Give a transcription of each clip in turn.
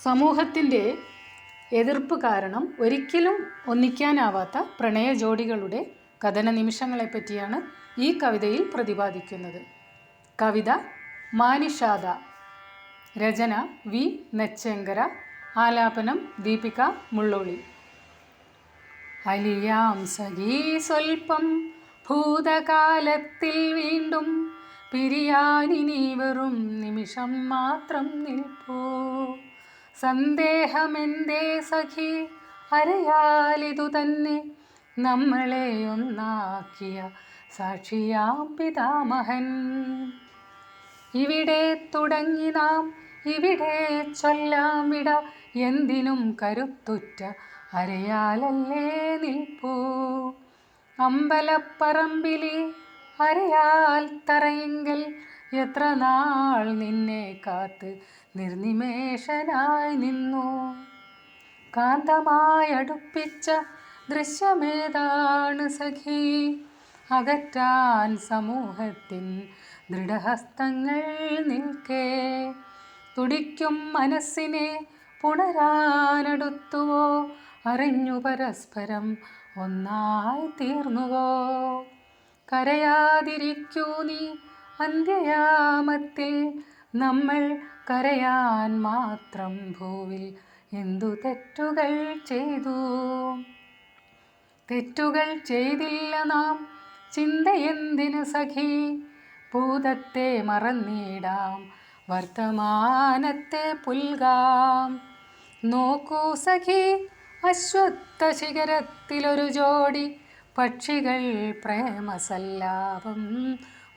സമൂഹത്തിൻ്റെ എതിർപ്പ് കാരണം ഒരിക്കലും ഒന്നിക്കാനാവാത്ത പ്രണയ ജോഡികളുടെ കഥന നിമിഷങ്ങളെപ്പറ്റിയാണ് ഈ കവിതയിൽ പ്രതിപാദിക്കുന്നത്. കവിത മാനിഷാദ, രചന വി നെച്ചങ്കര, ആലാപനം ദീപിക മുള്ളോളി. അലിയാം സഖീ സ്വൽപ്പം ഭൂതകാലത്തിൽ വീണ്ടും പിരിയാനിനി വെറും നിമിഷം മാത്രം നിൽപ്പൂ. സന്ദേഹമെന്തേ സഖി അരയാലിതു തന്നെ നമ്മളെ ഒന്നാക്കിയ സാക്ഷിയാം പിതാമഹൻ. ഇവിടെ തുടങ്ങി നാം ഇവിടെ ചൊല്ലാം വിട എന്തിനും കരുത്തുറ്റ അരയാലല്ലേ നിൽപ്പൂ. അമ്പലപ്പറമ്പിലെ അരയാൽ തറയിങ്കൽ എത്ര നാൾ നിന്നെ കാത്ത് നിർനിമേഷനായി നിന്നു. കാന്തമായടുപ്പിച്ച ദൃശ്യമേതാണ് സഖി, അകറ്റാൻ സമൂഹത്തിൻ ദൃഢഹസ്തങ്ങൾ നിൽക്കേ. തുടിക്കും മനസ്സിനെ പുണരാനടുത്തുവോ, അറിഞ്ഞു പരസ്പരം ഒന്നായി തീർന്നുവോ. കരയാതിരിക്കൂ നീ അന്ത്യയാമത്തിൽ, നമ്മൾ കരയാൻ മാത്രം ഭൂവിൽ എന്തു തെറ്റുകൾ ചെയ്തു. തെറ്റുകൾ ചെയ്തില്ല നാം, ചിന്തയെന്തിനു സഖി, ഭൂതത്തെ മറന്നിടാം വർത്തമാനത്തെ പുൽകാം. നോക്കൂ സഖി, അശ്വത്ഥ ശിഖരത്തിലൊരു ജോഡി പക്ഷികൾ പ്രേമസല്ലാപം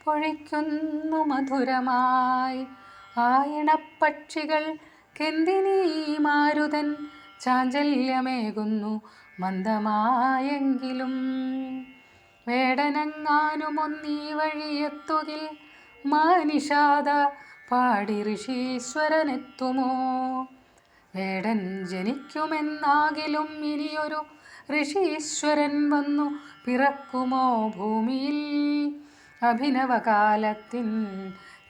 പൊഴിക്കുന്നു മധുരമായി. ആയിണപ്പക്ഷികൾക്കെന്തിനീ മാരുതൻ ചാഞ്ചല്യമേകുന്നു മന്ദമായെങ്കിലും. വേടനെങ്ങാനുമൊന്നീ വഴിയെത്തുകിൽ മാനിഷാദ പാടി ഋഷീശ്വരനെത്തുമോ. വേടൻ ജനിക്കുമെന്നാകിലും ഇനിയൊരു ഋഷീശ്വരൻ വന്നു പിറക്കുമോ ഭൂമിയിൽ. അഭിനവകാലത്തിൻ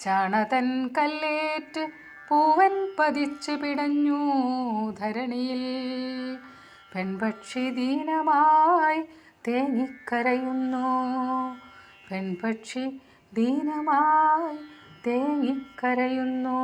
ചാണതൻ കല്ലേറ്റ് പൂവൻ പതിച്ച് പിടഞ്ഞു ധരണിയിൽ. പെൺപക്ഷി ദീനമായി തേങ്ങിക്കരയുന്നു, പെൺപക്ഷി ദീനമായി തേങ്ങിക്കരയുന്നു.